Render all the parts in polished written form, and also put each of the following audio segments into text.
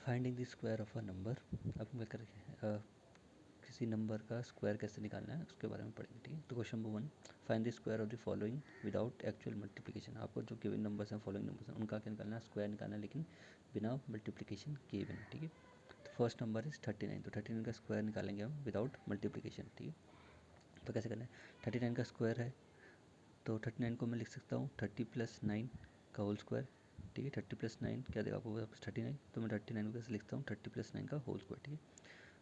Finding the square of a number. अब मैं किसी नंबर का स्क्वायर कैसे निकालना है उसके बारे में पढ़ेंगे, ठीक है। तो question number 1, find the square of the following without actual multiplication. आपको जो गिवन नंबर्स हैं, फॉलोइंग नंबर्स हैं, उनका क्या निकालना है, स्क्वायर निकालना है, लेकिन बिना मल्टीप्लिकेशन किए बिना, ठीक है। तो फर्स्ट नंबर इज 39, तो 39 का स्क्वायर निकालेंगे हम विदाउट मल्टीप्लिकेशन, ठीक है। तो कैसे करना है, 39 का स्क्वायर है तो 39 को मैं लिख सकता हूँ 30 + 9 का होल स्क्वायर, ठीक है। 30 + 9 क्या देगा आपको, वापस 39, तो मैं 39 को कैसे लिखता हूँ 30 + 9 का होल स्क्वायर, ठीक है।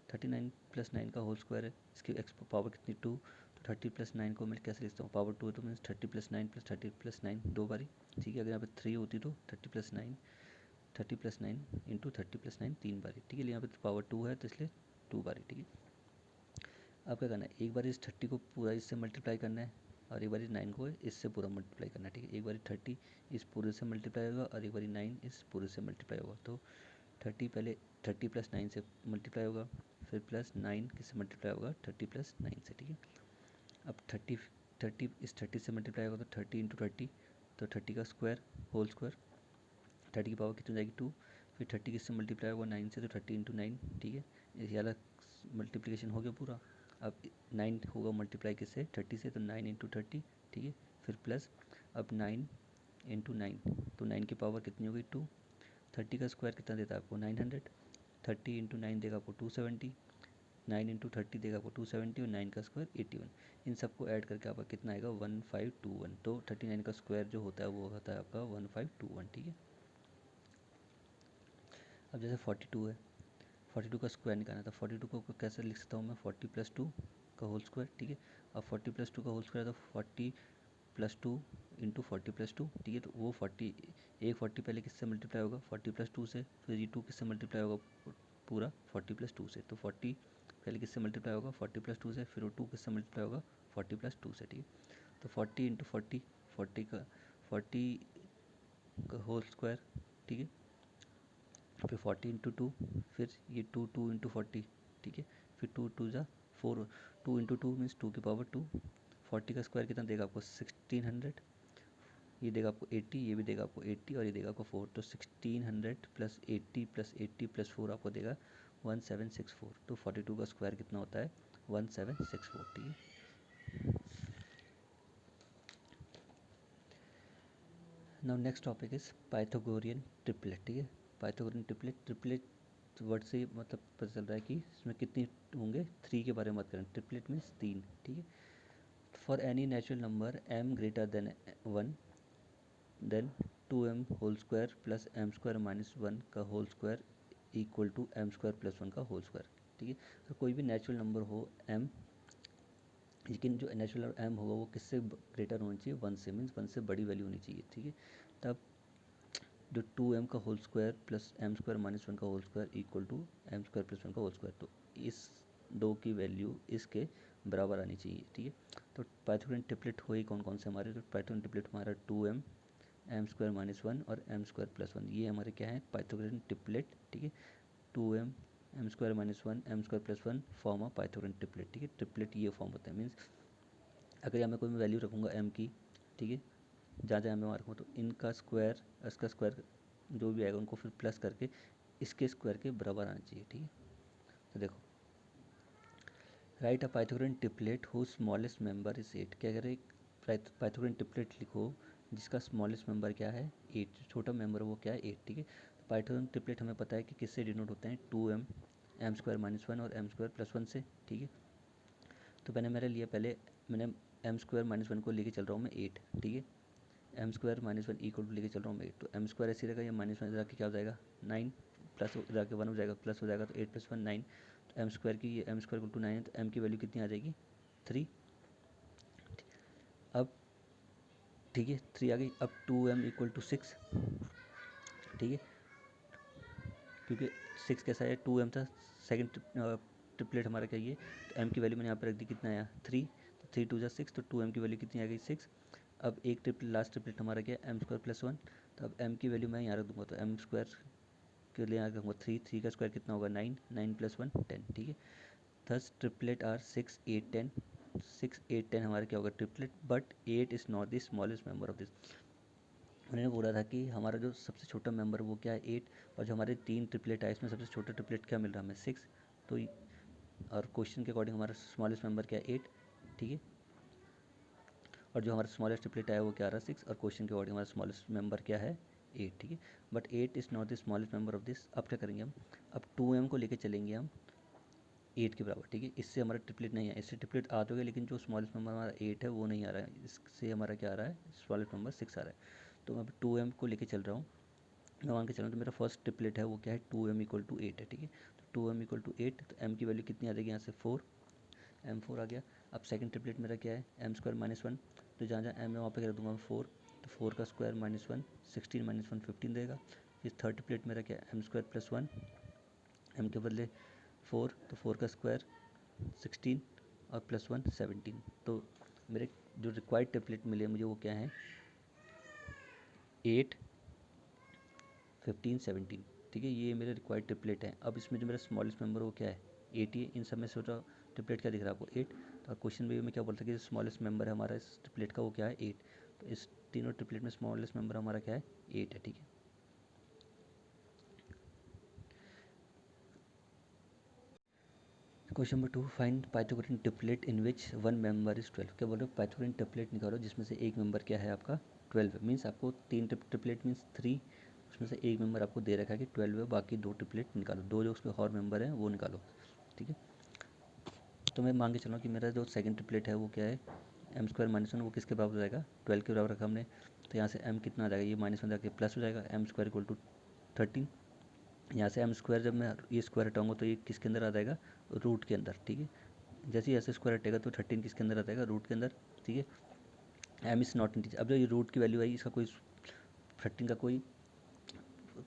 39 + 9 का होल स्क्वायर है, इसकी पावर कितनी 2, तो 30 + 9 को मैं कैसे लिखता हूँ, पावर 2 है तो मीन्स 30 + 9 + 30 + 9 दो बारी, ठीक है। अगर यहाँ पे 3 होती तो 30 + 9 इंटू 30 + 9 तीन बारी, ठीक है। यहाँ पे पावर 2 है तो इसलिए 2 बारी, ठीक है। अब क्या करना है, एक बार इस 30 को पूरा इससे मल्टीप्लाई करना है और एक बार 9 को इससे पूरा मल्टीप्लाई करना है, ठीक है। एक बार 30 इस पूरे से मल्टीप्लाई होगा और एक बार 9 इस पूरे से मल्टीप्लाई होगा। तो 30 पहले 30 + 9 से मल्टीप्लाई होगा, फिर +9 किससे मल्टीप्लाई होगा 30 + 9 से, ठीक है। अब 30 इस 30 से मल्टीप्लाई होगा तो 30 इंटू 30, तो 30 का स्क्वायर होल स्क्वायर, 30 की पावर कितनी हो जाएगी 2, फिर 30 किससे मल्टीप्लाई होगा 9 से, तो 30 इंटू 9, ठीक है। ये वाला मल्टीप्लिकेशन हो गया पूरा। अब 9 होगा मल्टीप्लाई किससे 30 से, तो 9 इंटू 30, ठीक है। फिर प्लस अब 9 इंटू 9, तो 9 की पावर कितनी हो गई 2, 30 का स्क्वायर कितना देता है आपको 900, 30 इंटू 9 देगा आपको 270, 9 इंटू 30 देगा आपको 270 और 9 का स्क्वायर 81। इन सबको ऐड करके आपका कितना आएगा 1521। तो 39 का स्क्वायर जो होता है वो होता है आपका 1521, ठीक है। अब जैसे 42 है, 42 का स्क्वायर निकालना था, 42 को कैसे लिख सकता हूँ मैं 40 + 2 का होल स्क्वायर, ठीक है। अब 40 + 2 का होल स्क्वायर तो 40 + 2 इंटू 40 + 2, ठीक है। तो वो 40 पहले किससे मल्टीप्लाई होगा 40 + 2 से, फिर ये 2 किससे मल्टीप्लाई होगा पूरा 40 + 2 से, तो 40 पहले किससे मल्टीप्लाई होगा 40 + 2 से, फिर वो 2 किससे मल्टीप्लाई होगा 40 + 2 से, ठीक है। तो 40 इंटू 40, 40 का होल स्क्वायर, ठीक है। फिर 40 इंटू 2, फिर ये 2 इंटू 40, ठीक है। फिर 2 × 2 = 4, 2 इंटू 2 मीन्स 2 की पावर 2, 40 का स्क्वायर कितना देगा आपको 1600, ये देगा आपको 80, ये भी देगा आपको 80 और ये देगा आपको 4, तो 1600 + 80 + 80 + 4 आपको देगा 1764। तो 42 का स्क्वायर कितना होता है 1764, ठीक है। Now next topic is Pythagorean triplet, ठीक है। पाइथागोरियन ट्रिपलेट वर्ड से मतलब पता चल रहा है कि इसमें कितनी होंगे, 3 के बारे में बात करें, ट्रिपलेट मीन्स 3, ठीक है। For any natural number m greater than 1, then 2m whole square plus m² - 1 का whole square equal to m² + 1 का होल स्क्वायर, ठीक है। तो कोई भी नेचुरल नंबर हो m, लेकिन जो नेचुरल m होगा वो किससे ग्रेटर होना चाहिए 1 से, मीन्स 1 से बड़ी वैल्यू होनी चाहिए, ठीक है। तब जो 2m का होल स्क्वायर प्लस m² - 1 का whole square equal to m² + 1 का होल स्क्वायर, तो इस दो की वैल्यू इसके बराबर आनी चाहिए, ठीक है। तो पाइथागोरियन ट्रिपलेट हुई कौन कौन से हमारे, तो पाइथागोरियन ट्रिपलेट हमारा 2m m² - 1 और m² + 1, ये हमारे क्या है पाइथागोरियन ट्रिपलेट, ठीक है। 2m m² - 1 m² + 1 form of Pythagorean triplet, ठीक है। ट्रिपलेट ये फॉर्म होता है, मीन्स अगर यहाँ मैं कोई वैल्यू रखूँगा m की, ठीक है, जहाँ जहाँ मैं वहाँ रखूँ, तो इनका स्क्वायर इसका स्क्वायर जो भी आएगा उनको फिर प्लस करके इसके स्क्वायर के बराबर आना चाहिए, ठीक है। तो देखो, right a Pythagorean triplet who smallest member is 8, क्या कह रहे पाइथागोरियन ट्रिपलेट लिखो जिसका स्मॉलेस्ट मेंबर क्या है 8, छोटा मेंबर वो क्या है 8, ठीक है। तो पाइथागोरियन ट्रिपलेट हमें पता है कि किससे डिनोट होते हैं 2m m² - 1 और m² + 1 से, ठीक है। तो मैंने m² - 1 को लेके चल रहा हूँ मैं 8, ठीक है। m² - 1 इक्वल टू लेके चल रहा हूँ मैं 8, तो m² ऐसे रहेगा, या -1 इधर आके क्या हो जाएगा 9, प्लस इधर आके 1 हो जाएगा, प्लस हो जाएगा, तो 8 + 1 9, तो m² की ये m² = 9 है, तो m की वैल्यू कितनी आ जाएगी 3। अब ठीक है 3 आ गई। अब 2m = 6, ठीक है, क्योंकि 6 कैसा है 2m था, सेकंड ट्रिपलेट हमारा क्या ये, तो m की वैल्यू मैंने यहाँ पर रख दी, कितना आया 3, तो 3 × 2 = 6, तो 2m की वैल्यू कितनी आ गई 6। अब एक ट्रिपलेट लास्ट ट्रिपलेट हमारा क्या है m² + 1, तो अब m की वैल्यू मैं यहाँ रख दूँगा, तो m² के लिए यहाँ रखूँगा 3, 3 का स्क्वायर कितना होगा 9, 9 + 1 10, ठीक है। थस ट्रिपलेट आर 6 8 10, 6 8 10 हमारा क्या होगा triplet, but 8 is not the smallest member of this, उन्होंने बोला था कि हमारा जो सबसे छोटा मेंबर वो क्या है 8, और जो हमारे 3 ट्रिपलेट है इसमें सबसे छोटा ट्रिपलेट क्या मिल रहा है हमें 6। तो और क्वेश्चन के अकॉर्डिंग हमारा स्मॉलेस्ट मेंबर क्या है 8, ठीक है। और जो हमारा स्मॉलेस्ट ट्रिपलेट आया वो क्या आ रहा है 6, और क्वेश्चन के अकॉर्डिंग हमारा स्मॉलेस्ट मेंबर क्या है 8, ठीक है। But 8 is not the smallest member of this. अब क्या करेंगे हम, अब 2m को लेके चलेंगे हम 8 के बराबर, ठीक है। इससे हमारा ट्रिपलेट नहीं है, इससे ट्रिपलेट आ तो गया लेकिन जो स्मॉलेस्ट नंबर हमारा 8 है वो नहीं आ रहा है, इससे हमारा क्या आ रहा है स्मॉलेस्ट नंबर 6 आ रहा है। तो मैं अब 2m को लेके चल रहा हूँ, मैं मान के चल रहा हूँ तो मेरा फर्स्ट ट्रिपलेट है वो क्या है 2m इक्वल टू 8 है, ठीक है। तो 2m इक्वल टू 8, तो m की वैल्यू कितनी आ जाएगी यहाँ से 4, m4 आ गया। अब सेकंड ट्रिपलेट मेरा क्या है m स्क्वायर माइनस 1, तो जहाँ जहाँ m है वहाँ पे कर दूँगा मैं 4, तो 4 का स्क्वायर माइनस 1, 16 माइनस 1 15 देगा। फिर थर्ड ट्रिपलेट मेरा क्या है m स्क्वायर प्लस 1, m के बदले 4, तो 4 का स्क्वायर 16 और प्लस 1 17। तो मेरे जो रिक्वायर्ड ट्रिपलेट मिले मुझे वो क्या है 8 15 17, ठीक है। ये मेरे रिक्वायर्ड ट्रिपलेट हैं। अब इसमें जो मेरा स्मॉलेस्ट मेंबर वो क्या है 8 ही है। इन सब में सोचा ट्रिपलेट क्या दिख रहा है आपको 8। तो क्वेश्चन में क्या बोलता है कि स्मॉलेस्ट मेंबर है हमारा इस ट्रिपलेट का वो क्या है 8। तो इस तीनों ट्रिपलेट में स्मॉलेस्ट मेंबर हमारा क्या है 8 है, ठीक है। Question number 2, find Pythagorean triplet in which one member is 12। क्या बोल रहे हो पाइथागोरियन ट्रिपलेट निकालो जिसमें से एक मेंबर क्या है आपका 12 है। मीन्स आपको 3 ट्रिपलेट मीन्स 3, उसमें से एक मेंबर आपको दे रखा है कि 12 है, बाकी 2 ट्रिपलेट निकालो, 2 जो उसके और मेंबर हैं वो निकालो, ठीक है। तो मैं मान के चल रहा हूँ कि मेरा जो सेकंड ट्रिपलेट है वो क्या है m स्क्वायर माइनस 1, वो किसके बराबर हो जाएगा 12 के बराबर रखा हमने। तो यहाँ से m कितना आ जाएगा, ये माइनस 1 जाके प्लस हो जाएगा, m स्क्वायर इक्वल टू 13। यहाँ से m स्क्वायर जब मैं ये स्क्वायर हटाऊंगा तो ये किसके अंदर आ जाएगा रूट के अंदर, ठीक है। जैसे ही ऐसे स्क्वायर हटेगा तो 13 किसके अंदर आ जाएगा रूट के अंदर, ठीक है। m is not integer. अब जो ये रूट की वैल्यू आई इसका कोई 13 का कोई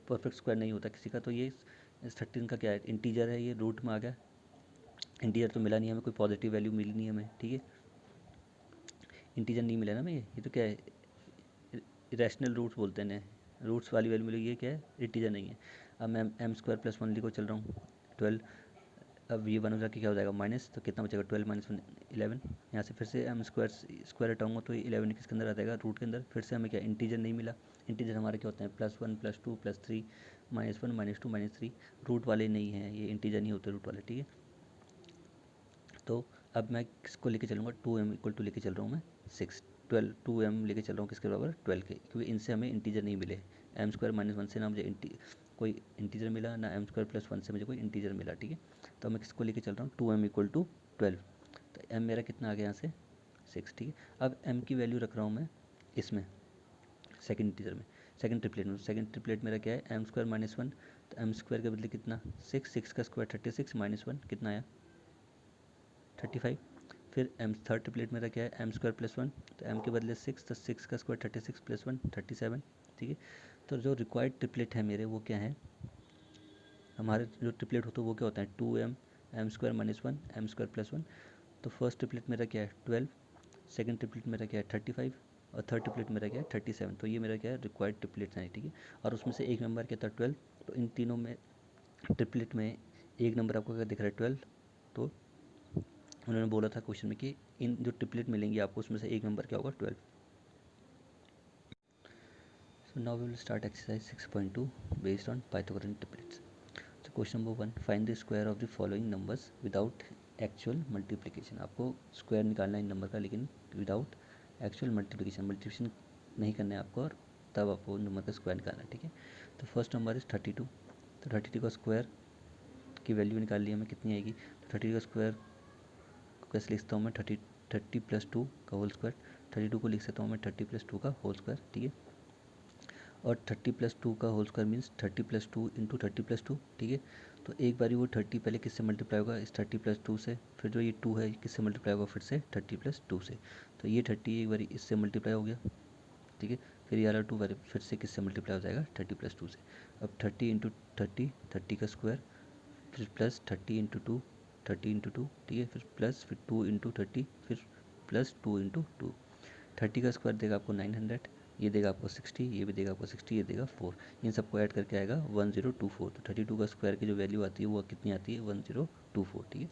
परफेक्ट स्क्वायर नहीं होता किसी का, तो ये इस 13 का क्या है इंटीजर है, ये रूट में आ गया। इंटीजर तो मिला नहीं हमें, कोई पॉजिटिव वैल्यू मिली नहीं हमें, ठीक है। इंटीजर नहीं मिला ना हमें, ये तो क्या है इरेशनल रूट्स बोलते हैं, रूट्स वाली वैल्यू मिलेगी, ये क्या है इंटीजर नहीं है। अब मैं m स्क्वायर प्लस 1 लिखो चल रहा हूँ 12। अब ये 1 हो जाके क्या हो जाएगा माइनस, तो कितना बचेगा 12 माइनस 1 11। यहाँ से फिर से m स्क्वायर हटाऊंगा तो ये 11 किसके अंदर आ जाएगा रूट के अंदर। फिर से हमें क्या इंटीजर नहीं मिला, इंटीजर हमारे क्या होते हैं +1 +2 +3 -1 -2 -3, रूट वाले नहीं हैं, ये इंटीजर नहीं होते रूट वाले, ठीक है। तो अब मैं किसको लेके चलूँगा 2m इक्वल टू लेके चल रहा हूँ मैं 6 12 2m लेके चल रहा हूँ किसके बराबर 12 के, क्योंकि इनसे हमें इंटीजर नहीं मिले। m स्क्वायर माइनस 1 से ना मुझे कोई इंटीजर मिला ना m स्क्वायर प्लस 1 से मुझे कोई इंटीजर मिला, ठीक है। तो मैं किसको लेके चल रहा हूँ 2m इक्वल टू 12। तो m मेरा कितना आ गया यहाँ से 6, ठीक है। अब m की वैल्यू रख रहा हूँ मैं इसमें सेकंड इंटीजर में, सेकंड ट्रिपलेट में। सेकंड ट्रिपलेट मेरा क्या है m स्क्वायर माइनस 1, तो m स्क्वायर के बदले कितना 6 का स्क्वायर 36 माइनस 1 कितना आया 35। फिर m थर्ड ट्रिपलेट मेरा क्या है m स्क्वायर प्लस 1, तो m के बदले 6, तो 6 का स्क्वायर 36 प्लस 1 37, ठीक है। तो जो रिक्वायर्ड ट्रिपलेट है मेरे वो क्या है, हमारे जो ट्रिपलेट होते हैं वो क्या होता है 2m m square minus 1 m square plus 1। तो फर्स्ट ट्रिपलेट मेरा क्या है 12, सेकंड ट्रिपलेट मेरा क्या है 35, और थर्ड ट्रिपलेट मेरा क्या है 37। तो ये मेरा क्या है रिक्वायर्ड ट्रिपलेट है, ठीक है। और उसमें से एक नंबर क्या था 12, तो इन तीनों में ट्रिपलेट में एक नंबर आपको क्या दिख रहा है 12। तो उन्होंने बोला था क्वेश्चन में कि इन जो ट्रिपलेट मिलेंगे आपको उसमें से एक नंबर क्या होगा 12। So now we will start exercise 6.2 based on Pythagorean triplets. तो question number 1, find the square of the following numbers without actual multiplication. आपको स्क्वायर निकालना है इन नंबर का लेकिन विदाउट एक्चुअल मल्टीप्लिकेशन नहीं करना है आपको, और तब आपको नंबर का स्क्वायर निकालना है, ठीक है। तो फर्स्ट नंबर इज़ 32। तो 32 का स्क्वायर की वैल्यू निकाल ली हमें कितनी आएगी, तो 32 का स्क्वायर कैसे लिखता हूँ मैं 30 प्लस 2 का होल स्क्वायर। 32 को लिख सकता हूँ मैं 30 प्लस 2 का होल स्क्वायर, ठीक है। और 30 प्लस 2 का whole square means 30 plus 2 into 30 plus 2, ठीक है। तो एक बारी वो 30 पहले किससे मल्टीप्लाई होगा इस 30 प्लस 2 से, फिर जो ये 2 है किससे मल्टीप्लाई होगा फिर से 30 प्लस 2 से। तो ये 30 एक बारी इससे मल्टीप्लाई हो गया, ठीक है। फिर ये वाला 2 बारी फिर से किससे मल्टीप्लाई हो जाएगा 30 प्लस 2 से। अब 30 इंटू 30 का स्क्वायर, फिर प्लस 30 इंटू 2 30 इंटू 2, ठीक है। फिर प्लस फिर 2 इंटू 30, फिर प्लस 2 इंटू 2। 30 का स्क्वायर देगा आपको 900, ये देगा आपको 60, ये भी देगा आपको 60, ये देगा 4। इन सबको ऐड करके आएगा 1024। तो 32 का स्क्वायर की जो वैल्यू आती है वो कितनी आती है 1024, ठीक है।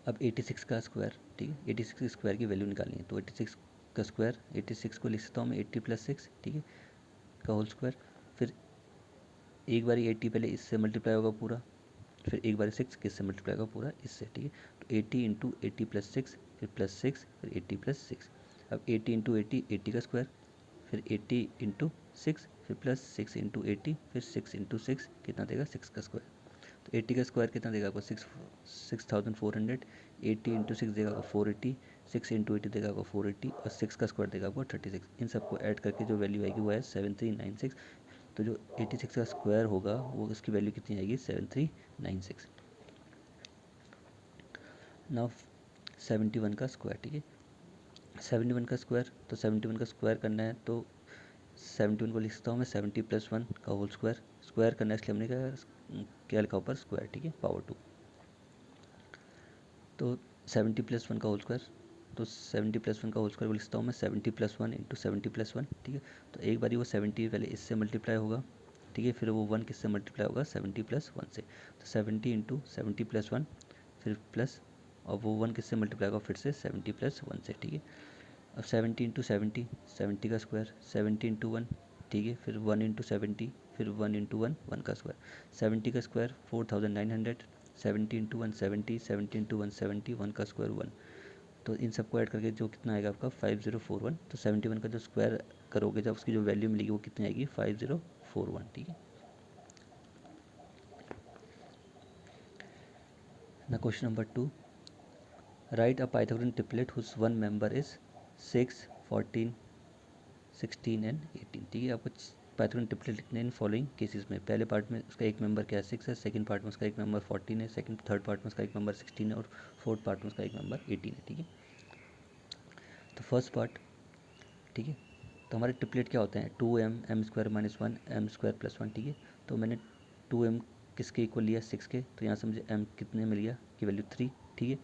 अब 86 का स्क्वायर, ठीक है 86 के स्क्वायर की वैल्यू निकालनी है। तो 86 का स्क्वायर, 86 को लिख सकता हूँ मैं 80 + 6, ठीक है, का होल स्क्वायर। फिर एक बारी 80 पहले इससे मल्टीप्लाई होगा पूरा, फिर एक बारी 6 किससे मल्टीप्लाई होगा पूरा, इससे, ठीक है। तो 80 × 80 + 6, फिर +6, फिर 80 + 6। अब 80 × 80 80 का स्क्वायर, फिर 80 × 6, फिर +6 × 80, फिर 6 × 6 कितना देगा, 6 का स्क्वायर। तो 80 का स्क्वायर कितना देगा आपको, 6400। 80 × 6 देगा आपको 480, 6 × 80 देगा आपको 480, और 6 का स्क्वायर देगा आपको 36। इन सबको ऐड करके जो वैल्यू आएगी वो है 7396। तो जो 86 का स्क्वायर होगा वो उसकी वैल्यू कितनी आएगी, 7396। नाउ 71 का स्क्वायर, ठीक है, 71 का स्क्वायर, तो 71 का स्क्वायर करना है तो 71 को लिख सकता हूँ मैं 70 + 1 का होल स्क्वायर। स्क्वायर करना है इसलिए हमने क्या लिखा ऊपर, स्क्वायर, ठीक है, पावर 2। तो 70 + 1 का होल स्क्वायर, तो 70 + 1 का होल स्क्वायर को लिखता हूँ मैं 70 + 1 × 70 + 1, ठीक है। तो एक बारी वो 70 पहले इससे मल्टीप्लाई होगा, ठीक है, फिर वो 1 किससे मल्टीप्लाई होगा, 70 + 1 से। तो 70 × 70 + 1, फिर प्लस, और वो 1 किससे मल्टीप्लाई होगा, फिर से 70 + 1 से, ठीक है। अब 70 × 70, 70 का स्क्वायर, 70 × 1, ठीक है, फिर 1 × 70, फिर 1 × 1 1 का स्क्वायर, 70 का स्क्वायर 4900, 70 × 1 70, 70 × 1 70, 1 का स्क्वायर 1। तो इन सबको ऐड करके जो कितना आएगा आपका 5041। तो 71 का जो स्क्वायर करोगे जब उसकी जो वैल्यू मिलेगी वो कितनी आएगी, 5041, ठीक है ना। Question number 2, write a Pythagorean triplet whose one member is 6, 14, 16 and 18, ठीक है। आपको पाइथागोरन ट्रिपलेट लिखने इन फॉलोइंग केसेस में, पहले पार्ट में उसका एक मेंबर क्या है, 6 है, सेकंड पार्ट में उसका एक मेंबर 14 है, थर्ड पार्ट में उसका एक मेंबर 16 है, और फोर्थ पार्ट में उसका एक मेंबर 18 है, ठीक है। तो फर्स्ट पार्ट, ठीक है, तो हमारे ट्रिपलेट क्या होते हैं, 2m m² - 1 m² + 1, ठीक है। तो मैंने 2m किसके इक्वल लिया, 6 के, तो यहाँ से मुझे m कितने मिल गया की वैल्यू 3, ठीक है।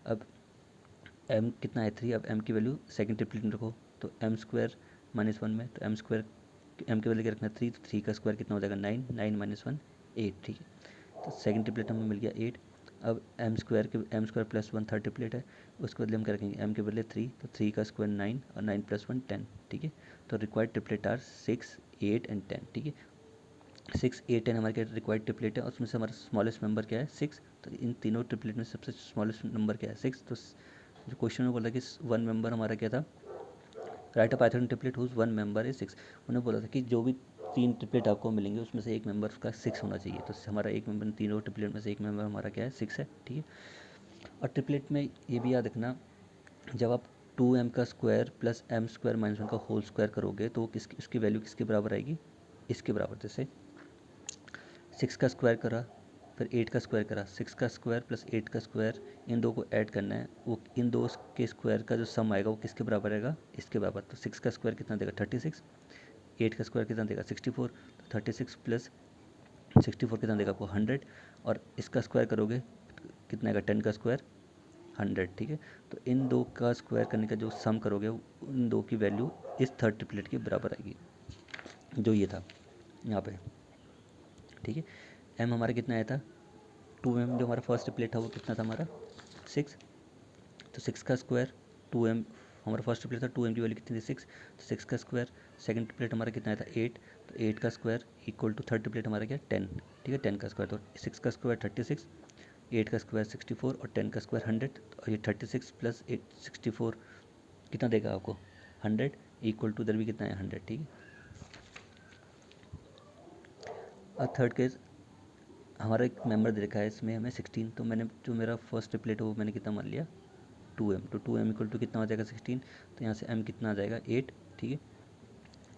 अब m कितना है 3, अब m की वैल्यू सेकंड ट्रिपलेट में रखो, तो m² - 1 में, तो m के वैल्यू क्या रखना 3, तो 3 का स्क्वायर कितना हो जाएगा 9, 9 - 1 8, ठीक है। तो सेकंड ट्रिपलेट हमें मिल गया 8। अब m² + 1 थर्ड ट्रिपलेट है, उसके बदले हम क्या रखेंगे, m के बदले 3, तो 3 का स्क्वायर 9, और 9 + 1 10, ठीक है। तो रिक्वायर्ड ट्रिपलेट आर 6, 8 एंड 10, ठीक है। 6, 8, 10 हमारे क्या रिक्वायर्ड ट्रिपलेट है, और उसमें से हमारा स्मॉलेस्ट नंबर क्या है, 6। तो इन तीनों ट्रिपलेट में सबसे स्मॉलेस्ट नंबर क्या है, 6। तो जो क्वेश्चन में बोला कि वन मेंबर हमारा क्या था, write a python triplet whose one member is 6। उन्होंने बोला था कि जो भी 3 ट्रिपलेट आपको मिलेंगे उसमें से एक मेंबर का 6 होना चाहिए। तो हमारा एक मेंबर, तीनों ट्रिपलेट में से एक मेंबर हमारा क्या है, 6 है, ठीक है। और ट्रिपलेट में ये भी याद रखना, जब आप 2m का स्क्वायर प्लस m² - 1 का होल स्क्वायर करोगे तो वो उसकी वैल्यू किसके बराबर आएगी, इसके बराबर। जैसे 6 का स्क्वायर करा, फिर 8 का स्क्वायर करा, 6 का स्क्वायर प्लस 8 का स्क्वायर, इन दो को ऐड करना है, वो इन दो के स्क्वायर का जो सम आएगा वो किसके बराबर आएगा, इसके बराबर। तो 6 का स्क्वायर कितना देगा 36, 8 का स्क्वायर कितना देगा 64, तो 36 + 64 कितना देगा आपको 100, और इसका स्क्वायर करोगे कितना आएगा 10 का स्क्वायर 100, ठीक है। तो इन दो का स्क्वायर करने का जो सम करोगे उन दो की वैल्यू इस थर्ड ट्रिपलेट के बराबर आएगी, जो ये था यहाँ पे, ठीक है। m हमारा कितना आया था 2m, जो हमारा फर्स्ट ट्रिपलेट था वो कितना था हमारा 6। तो 6 का स्क्वायर 2m, हमारा फर्स्ट ट्रिपलेट था 2m की वैल्यू कितनी थी 6, तो 6 का स्क्वायर, सेकंड ट्रिपलेट हमारा कितना आया था 8, तो 8 का square equal to third triplet हमारा क्या 10, ठीक है, 10 का स्क्वायर। तो 6 का स्क्वायर 36, 8 का स्क्वायर 64, और 10 का स्क्वायर 100, और ये 36 + 8 64 कितना देगा आपको 100, इक्वल टू इधर भी कितना है 100, ठीक है। और थर्ड केस हमारा एक मेंबर दे रखा है, इसमें हमें 16, तो मैंने जो मेरा फर्स्ट ट्रिपलेट है वो मैंने कितना मान लिया 2m, तो 2m इक्वल टू कितना हो जाएगा 16, तो यहाँ से m कितना आ जाएगा 8, ठीक है,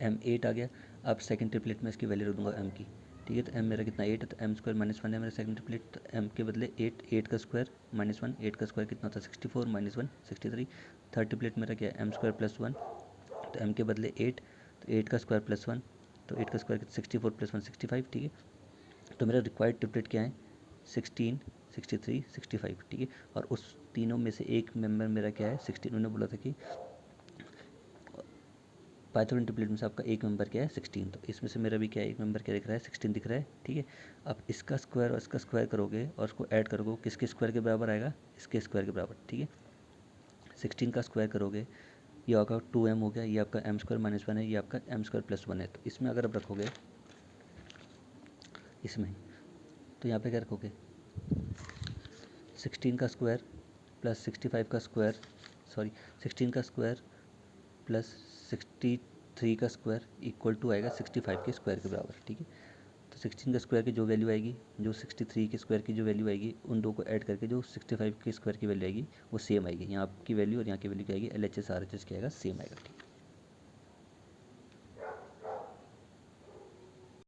m 8 आ गया। अब सेकंड ट्रिपलेट में इसकी वैल्यू रख दूंगा m की, ठीक है। तो m मेरा कितना 8 है, तो m² - 1 है मेरा सेकंड ट्रिपलेट, तो m के बदले 8, 8 का स्क्वायर -1, 8 का स्क्वायर कितना होता है 64 - 1 63। थर्ड ट्रिपलेट मेरा क्या है m² + 1, तो m के बदले 8, तो 8 का स्क्वायर +1, तो 8 का स्क्वायर 64 + 1 65, ठीक है। तो मेरा रिक्वायर्ड ट्रिपलेट क्या है 16, 63, 65, ठीक है। और उस तीनों में से एक मेंबर मेरा क्या है 16। उन्होंने बोला था कि पाइथागोरन ट्रिपलेट में से आपका एक मेंबर क्या है 16, तो इसमें से मेरा भी क्या है एक मेंबर क्या दिख रहा है 16 दिख रहा है, ठीक है। अब इसका स्क्वायर और इसका स्क्वायर करोगे और उसको ऐड करोगे किसके स्क्वायर के बराबर आएगा, इसके स्क्वायर के बराबर, ठीक है। 16 का स्क्वायर करोगे ये आपका 2m हो गया, ये आपका m² - 1 है, ये आपका m² + 1 है। तो इसमें अगर आप रखोगे इसमें, तो यहाँ पे क्या रखोगे 16 का स्क्वायर प्लस 65 का स्क्वायर, सॉरी 16 का स्क्वायर प्लस 63 का स्क्वायर इक्वल टू आएगा 65 के स्क्वायर के बराबर, ठीक है। तो 16 के स्क्वायर की जो वैल्यू आएगी, जो 63 के स्क्वायर की जो वैल्यू आएगी, उन दो को ऐड करके जो 65 के स्क्वायर की वैल्यू आएगी वो सेम आएगी। यहाँ की वैल्यू और यहाँ की वैल्यू क्या आएगी, LHS RHS क्या आएगा, सेम आएगा, ठीक है।